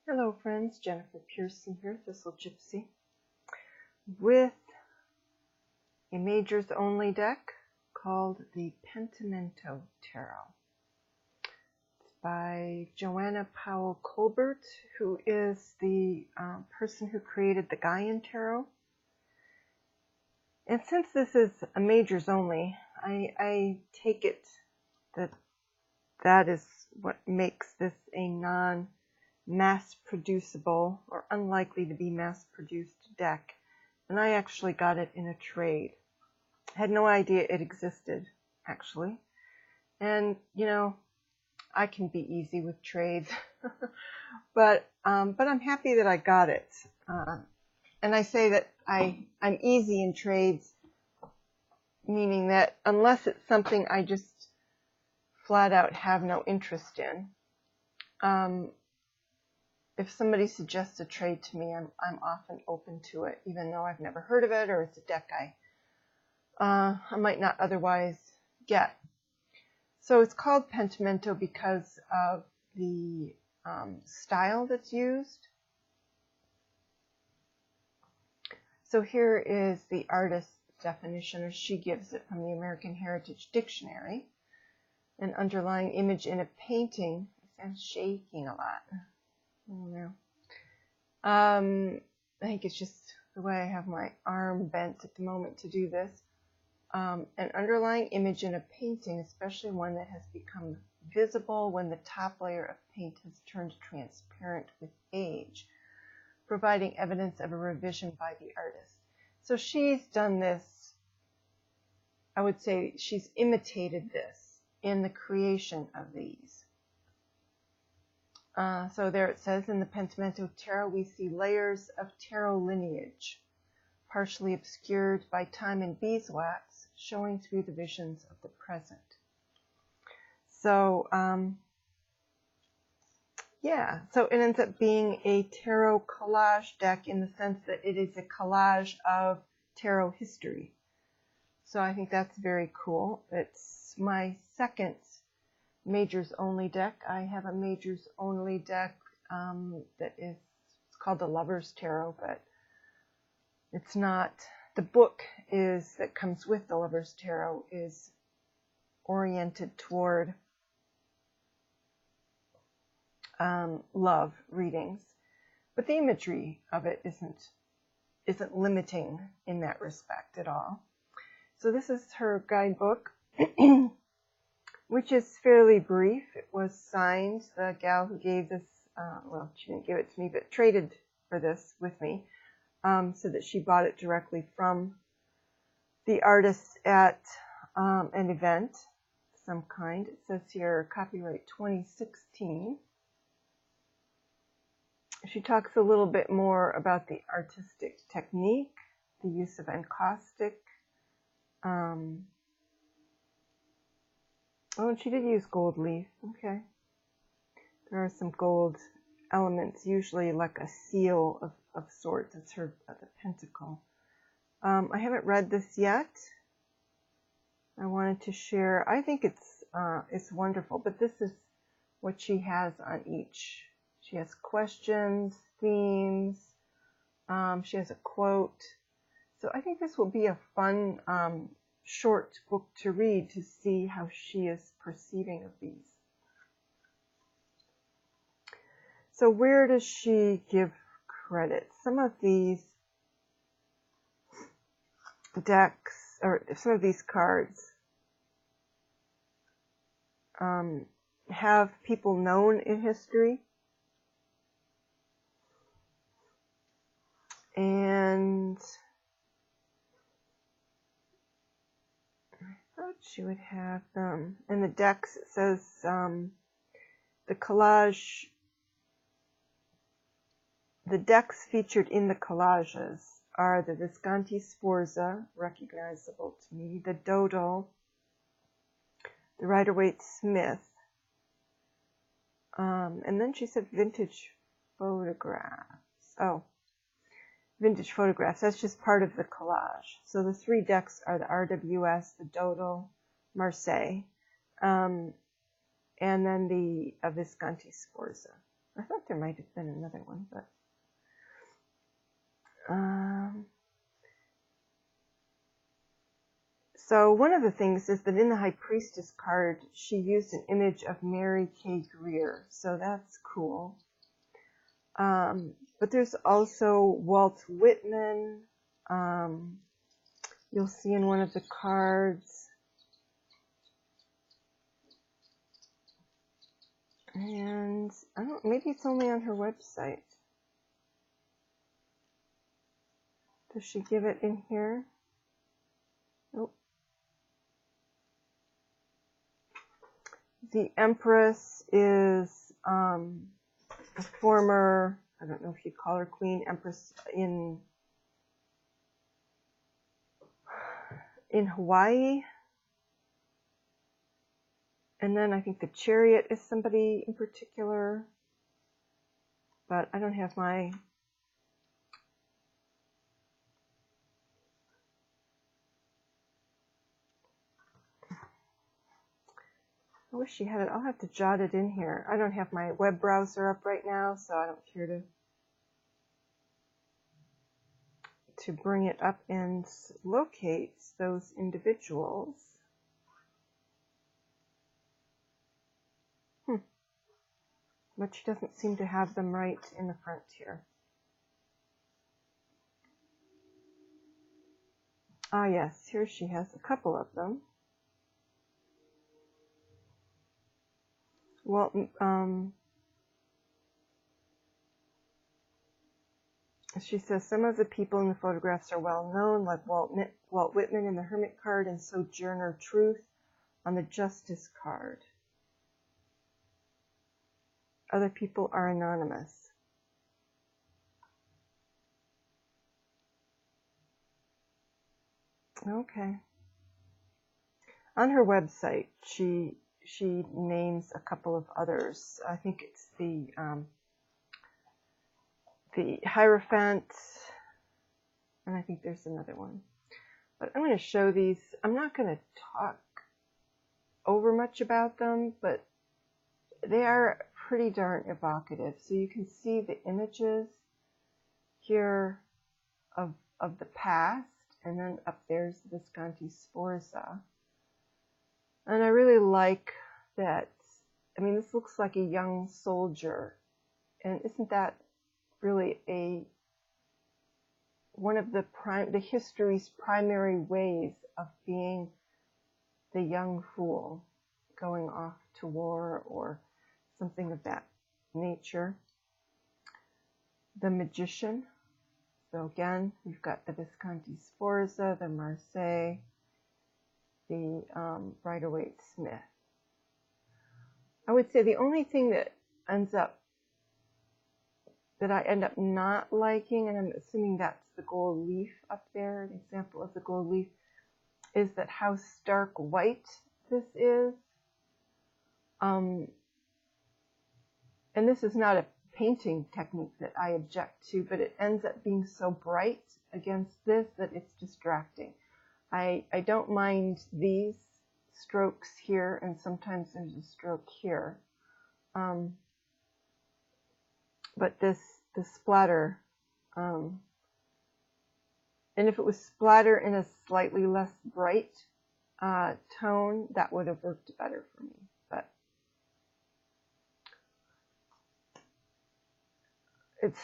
Hello friends, Jennifer Pearson here, Thistle Gypsy, with a majors only deck called the Pentimento Tarot. It's by Joanna Powell Colbert, who is the person who created the Gaian Tarot. And since this is a majors only, I take it that is what makes this a non-mass-producible or unlikely to be mass-produced deck. And I actually got it in a trade. I had no idea it existed, actually. And, you know, I can be easy with trades. but I'm happy that I got it. And I say that I'm easy in trades, meaning that unless it's something I just flat out have no interest in, if somebody suggests a trade to me, I'm often open to it, even though I've never heard of it or it's a deck I might not otherwise get. So it's called Pentimento because of the style that's used. So here is the artist's definition, as she gives it from the American Heritage Dictionary. An underlying image in a painting. I'm shaking a lot. I don't know. I think it's just the way I have my arm bent at the moment to do this. An underlying image in a painting, especially one that has become visible when the top layer of paint has turned transparent with age, providing evidence of a revision by the artist. So she's done this, I would say she's imitated this in the creation of these. So there it says, in the Pentimento Tarot, we see layers of tarot lineage, partially obscured by time and beeswax, showing through the visions of the present. So, yeah, so it ends up being a tarot collage deck in the sense that it is a collage of tarot history. So I think that's very cool. It's my second majors only deck. I have a majors only deck that is, it's called the Lover's Tarot, but it's not, the book is that comes with the Lover's Tarot is oriented toward love readings, but the imagery of it isn't limiting in that respect at all. So this is her guidebook, which is fairly brief. It was signed. The gal who gave this, well, she didn't give it to me, but traded for this with me, so that she bought it directly from the artist at an event of some kind. It says here, copyright 2016. She talks a little bit more about the artistic technique, the use of encaustic. Oh, and she did use gold leaf. Okay. There are some gold elements, usually like a seal of sorts. It's her the pentacle. I haven't read this yet. I wanted to share. I think it's wonderful, but this is what she has on each. She has questions, themes. She has a quote. So I think this will be a fun short book to read to see how she is perceiving of these. So where does she give credit? Some of these decks, or some of these cards, have people known in history. And I thought she would have them. In the decks, it says the collage, the decks featured in the collages are the Visconti Sforza, recognizable to me, the Dodo, the Rider-Waite-Smith, and then she said vintage photographs. Oh, vintage photographs. That's just part of the collage. So the three decks are the RWS, the Dodo, Marseille, and then the Visconti Sforza. I thought there might have been another one, but so one of the things is that in the High Priestess card, she used an image of Mary K. Greer, so that's cool. But there's also Walt Whitman. You'll see in one of the cards. And I don't, maybe it's only on her website. Does she give it in here? Nope. The Empress is a former, I don't know if you'd call her Queen Empress in Hawaii. And then I think the Chariot is somebody in particular, but I don't have my I wish she had it. I'll have to jot it in here. I don't have my web browser up right now, so I don't care to bring it up and locate those individuals. But she doesn't seem to have them right in the front here. Ah, yes, here she has a couple of them. Well, she says some of the people in the photographs are well known, like Walt Whitman in the Hermit card and Sojourner Truth on the Justice card. Other people are anonymous. Okay. On her website, she names a couple of others. I think it's the Hierophant, and I think there's another one. But I'm going to show these. I'm not going to talk over much about them, but they are pretty darn evocative. So you can see the images here of the past, and then up there's the Visconti Sforza. And I really like that. I mean, this looks like a young soldier, and isn't that really one of the history's primary ways of being the young fool going off to war or something of that nature. The Magician. So again, we've got the Visconti Sforza, the Marseille, the Rider-Waite-Smith. I would say the only thing that I end up not liking, and I'm assuming that's the gold leaf up there, an example of the gold leaf, is that how stark white this is. And this is not a painting technique that I object to, but it ends up being so bright against this that it's distracting. I don't mind these strokes here, and sometimes there's a stroke here. But the splatter, and if it was splatter in a slightly less bright tone, that would have worked better for me. But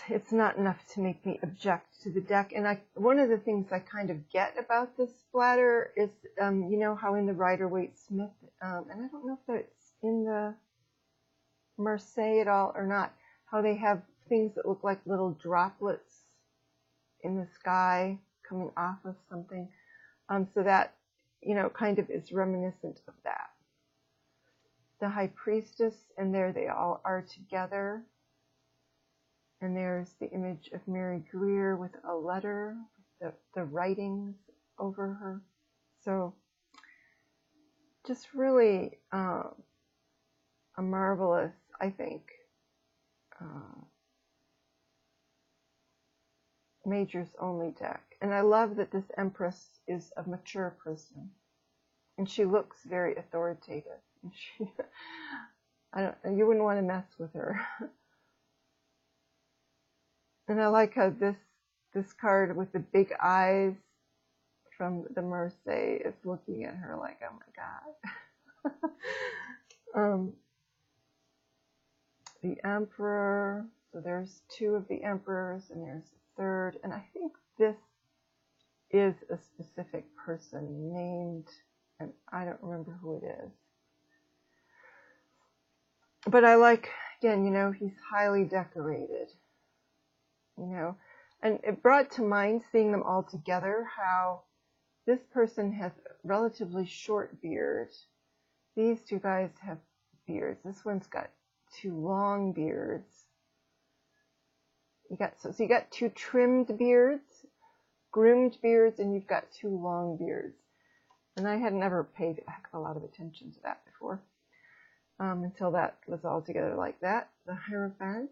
it's not enough to make me object to the deck. And one of the things I kind of get about this splatter is, you know how in the Rider-Waite-Smith, and I don't know if that's in the Marseille at all or not, how they have things that look like little droplets in the sky coming off of something. So that, you know, kind of is reminiscent of that. The High Priestess, and there they all are together. And there's the image of Mary Greer with a letter, the writings over her. So just really a marvelous, I think, Majors Only deck. And I love that this Empress is a mature person. And she looks very authoritative. And you wouldn't want to mess with her. And I like how this card with the big eyes from the Marseille is looking at her like, oh my God. The Emperor. So there's two of the Emperors, and there's a third. And I think this is a specific person named, and I don't remember who it is. But I like, again, he's highly decorated. And it brought to mind, seeing them all together, how this person has a relatively short beard. These two guys have beards. This one's got two long beards. So you got two trimmed beards, groomed beards, and you've got two long beards. And I had never paid a heck of a lot of attention to that before, until that was all together like that. The Hierophant.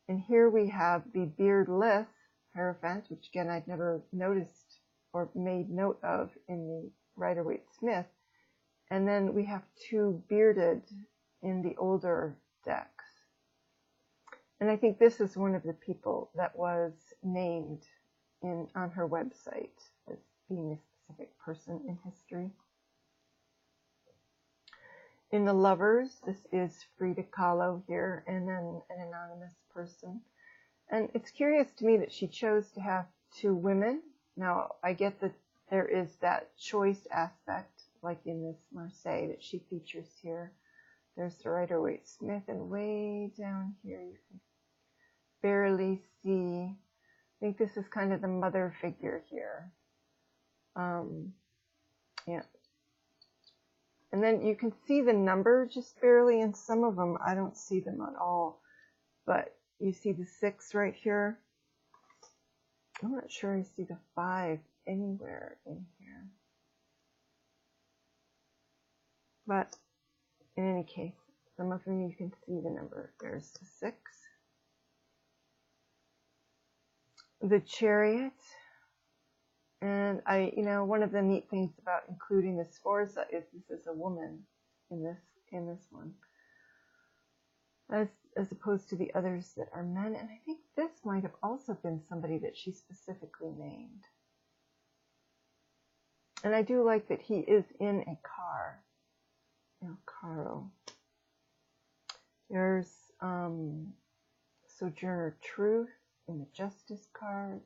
And here we have the beardless Hierophant, which again I'd never noticed or made note of in the Rider-Waite-Smith. And then we have two bearded in the older decks. And I think this is one of the people that was named on her website as being a specific person in history. In the Lovers, this is Frida Kahlo here, and then an anonymous person. And it's curious to me that she chose to have two women. Now, I get that there is that choice aspect, like in this Marseille that she features here. There's the Rider-Waite-Smith, and way down here you can barely see. I think this is kind of the mother figure here. Yeah. And then you can see the number just barely, and some of them I don't see them at all. But you see the 6 right here. I'm not sure I see the 5 anywhere in here. But in any case, some of them you can see the number. There's the 6. The Chariot. And one of the neat things about including the Sforza is this is a woman in this one, as opposed to the others that are men. And I think this might have also been somebody that she specifically named. And I do like that he is in a car. Caro. There's Sojourner Truth in the Justice cards.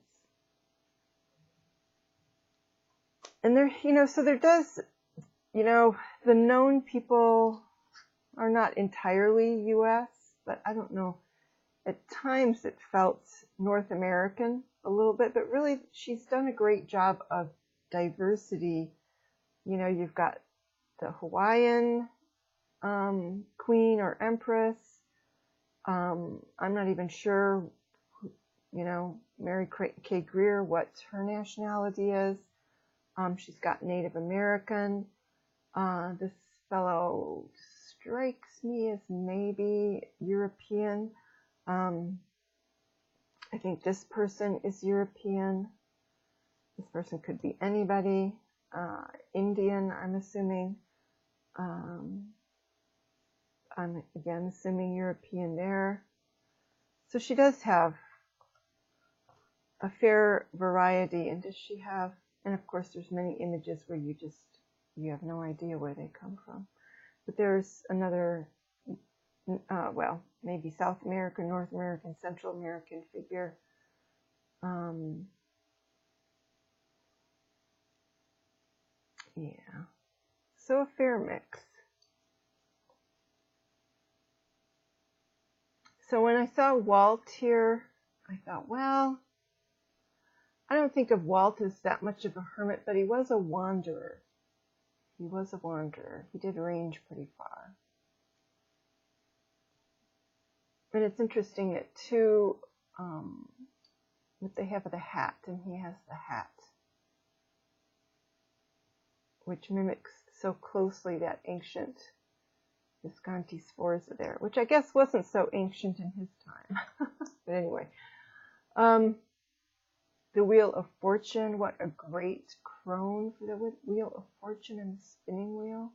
And there, so there does, the known people are not entirely U.S., but I don't know. At times it felt North American a little bit, but really she's done a great job of diversity. You've got the Hawaiian queen or empress. I'm not even sure, Mary K. Greer, what her nationality is. She's got Native American. This fellow strikes me as maybe European. I think this person is European. This person could be anybody. Indian, I'm assuming. I'm again assuming European there. So she does have a fair variety. And does she have, and of course there's many images where you have no idea where they come from. But there's another, maybe South American, North American, Central American figure. Yeah, so a fair mix. So when I saw Walt here, I thought, well, I don't think of Walt as that much of a hermit, but he was a wanderer. He was a wanderer. He did range pretty far. And it's interesting that too, what they have with the hat, and he has the hat, which mimics so closely that ancient Visconti Sforza there, which I guess wasn't so ancient in his time. But anyway, the Wheel of Fortune, what a great crone for the Wheel of Fortune and the spinning wheel.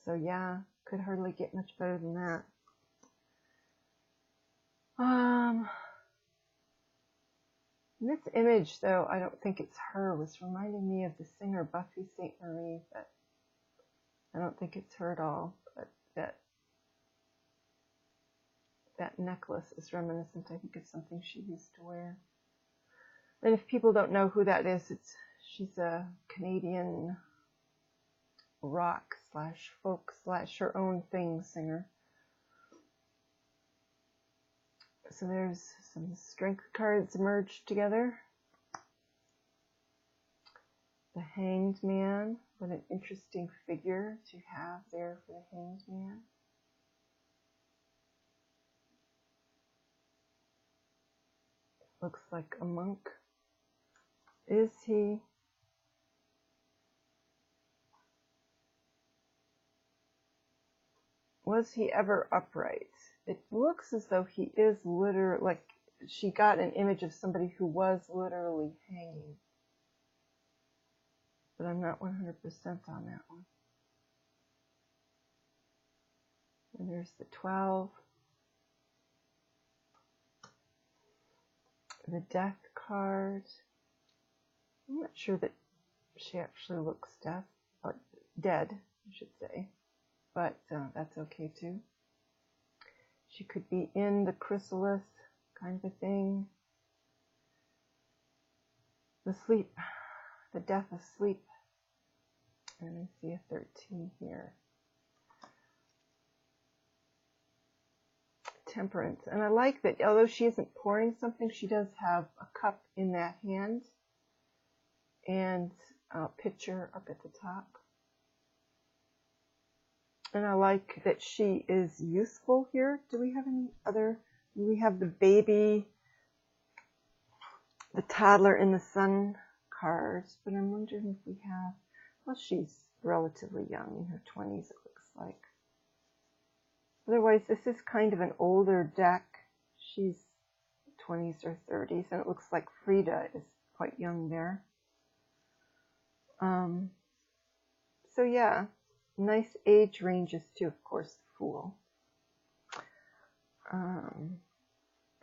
So yeah, could hardly get much better than that. This image, though, I don't think it's her, was reminding me of the singer Buffy St. Marie, but I don't think it's her at all. But that necklace is reminiscent, I think, of something she used to wear. And if people don't know who that is, she's a Canadian rock / folk / her own thing singer. So there's some strength cards merged together. The Hanged Man. What an interesting figure to have there for the Hanged Man. Looks like a monk. Was he ever upright? It looks as though he is literally, like she got an image of somebody who was literally hanging. But I'm not 100% on that one. And there's the 12. The Death card. I'm not sure that she actually looks dead, I should say. But that's okay too. She could be in the chrysalis kind of a thing. The sleep, the death of sleep. And I see a 13 here. Temperance. And I like that although she isn't pouring something, she does have a cup in that hand and a pitcher up at the top. And I like that she is useful here. Do we have any other? We have the baby, the toddler in the sun cards, but I'm wondering if we have, well, she's relatively young, in her 20s it looks like. Otherwise, this is kind of an older deck. She's 20s or 30s, and it looks like Frida is quite young there. So yeah, nice age ranges too, of course, the Fool.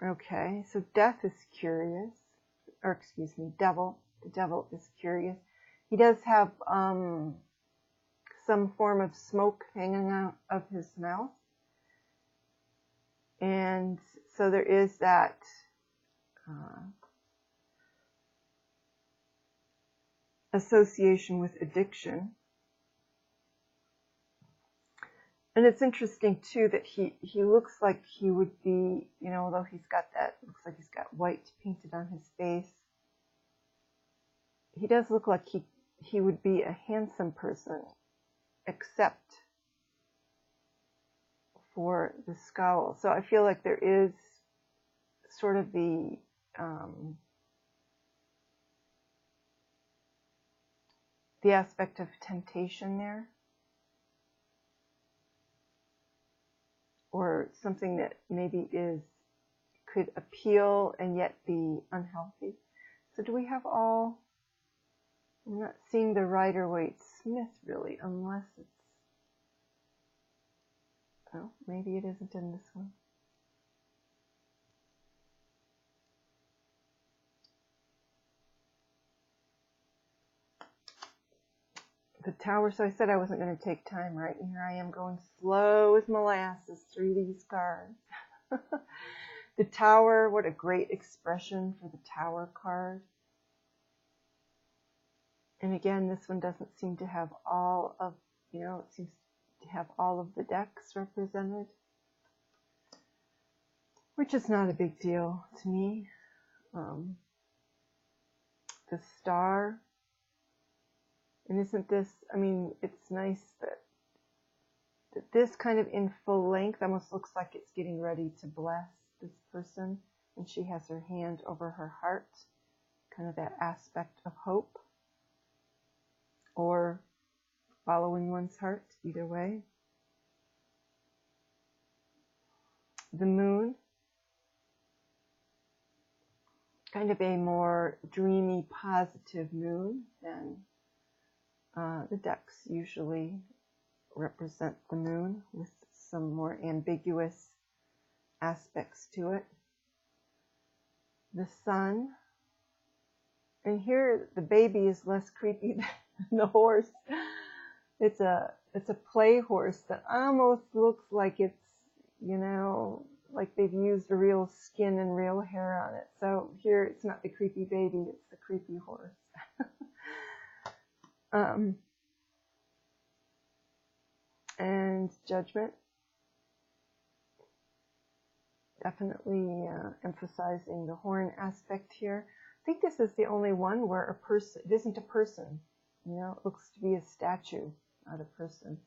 Okay, so Death is curious, or excuse me, Devil. The Devil is curious. He does have some form of smoke hanging out of his mouth. And so there is that association with addiction. And it's interesting too that he looks like he would be, you know, although he's got that, looks like he's got white painted on his face. He does look like he would be a handsome person, except for the scowl. So I feel like there is sort of the aspect of temptation there, or something that maybe could appeal and yet be unhealthy. So do we have all? I'm not seeing the Rider-Waite-Smith really, unless it's, oh, maybe it isn't in this one. The Tower, so I said I wasn't going to take time, right? And here I am going slow as molasses through these cards. The Tower, what a great expression for the Tower card. And again, this one doesn't seem to have all of, you know, it seems to have all of the decks represented, which is not a big deal to me. The Star. And isn't this, I mean, it's nice that this kind of in full length almost looks like it's getting ready to bless this person. And she has her hand over her heart, kind of that aspect of hope. Or following one's heart, either way. The Moon. Kind of a more dreamy, positive moon than the decks usually represent the moon, with some more ambiguous aspects to it. the sun. And here the baby is less creepy than the horse. It's a play horse that almost looks like it's, you know, like they've used real skin and real hair on it. So here it's not the creepy baby, it's the creepy horse. And Judgment. Definitely emphasizing the horn aspect here. I think this is the only one where a person, it isn't a person. You know, it looks to be a statue, not a person.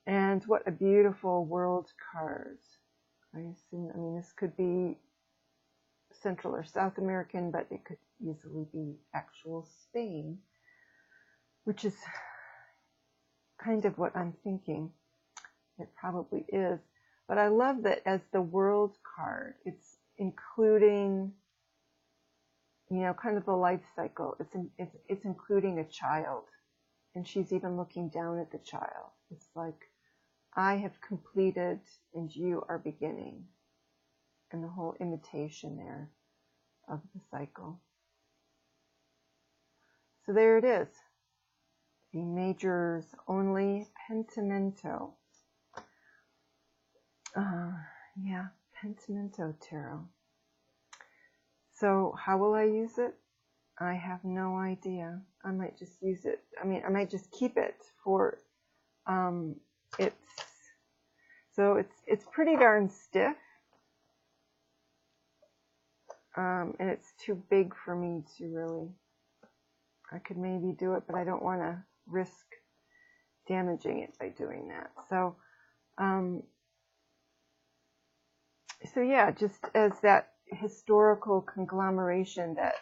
And what a beautiful world card. I assume, I mean, this could be Central or South American, but it could easily be actual Spain, which is kind of what I'm thinking. It probably is. But I love that as the world card, it's including, you know, kind of the life cycle. It's including a child. And she's even looking down at the child. It's like, I have completed and you are beginning. And the whole imitation there of the cycle. So there it is. The majors only Pentimento. Yeah, Pentimento Tarot. So how will I use it? I have no idea. I might just use it. I mean, I might just keep it for, it's pretty darn stiff. And it's too big for me to really, I could maybe do it, but I don't want to risk damaging it by doing that. So, so yeah, just as that historical conglomeration that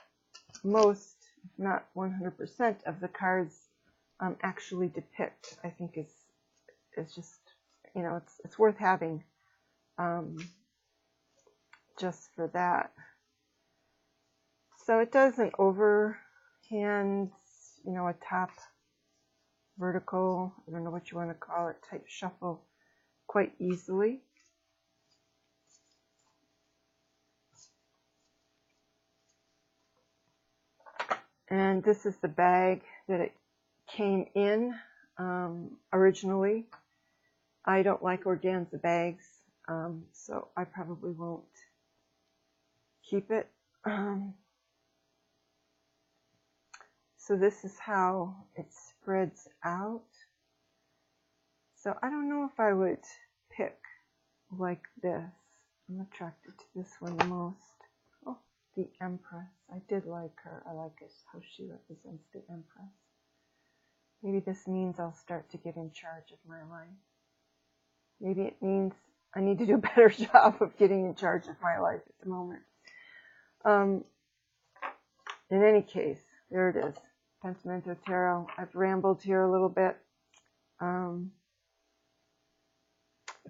most, if not 100% of the cards actually depict, I think is just, you know, it's worth having just for that. So it does an overhand, you know, a top vertical, I don't know what you want to call it, type shuffle quite easily. And this is the bag that it came in originally. I don't like organza bags, so I probably won't keep it. So this is how it spreads out. So I don't know if I would pick like this. I'm attracted to this one the most. Oh, the Empress. I did like her. I like how she represents the Empress. Maybe this means I'll start to get in charge of my life. Maybe it means I need to do a better job of getting in charge of my life at the moment. In any case, there it is. Pentimento Tarot. I've rambled here a little bit. If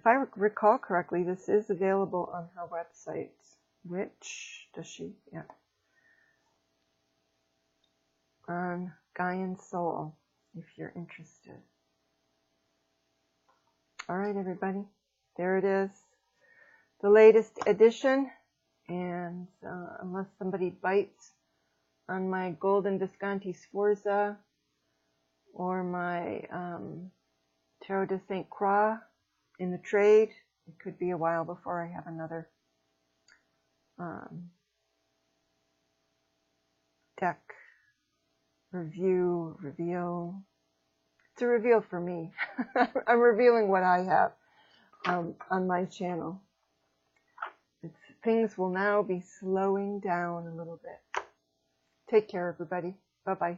I recall correctly, this is available on her website. Which does she? Yeah. On Gaian Soul, if you're interested. All right, everybody. There it is. The latest edition. And unless somebody bites on my Golden Visconti Sforza or my Tarot de St. Croix in the trade, it could be a while before I have another deck reveal. It's a reveal for me. I'm revealing what I have on my channel. Things will now be slowing down a little bit. Take care, everybody. Bye-bye.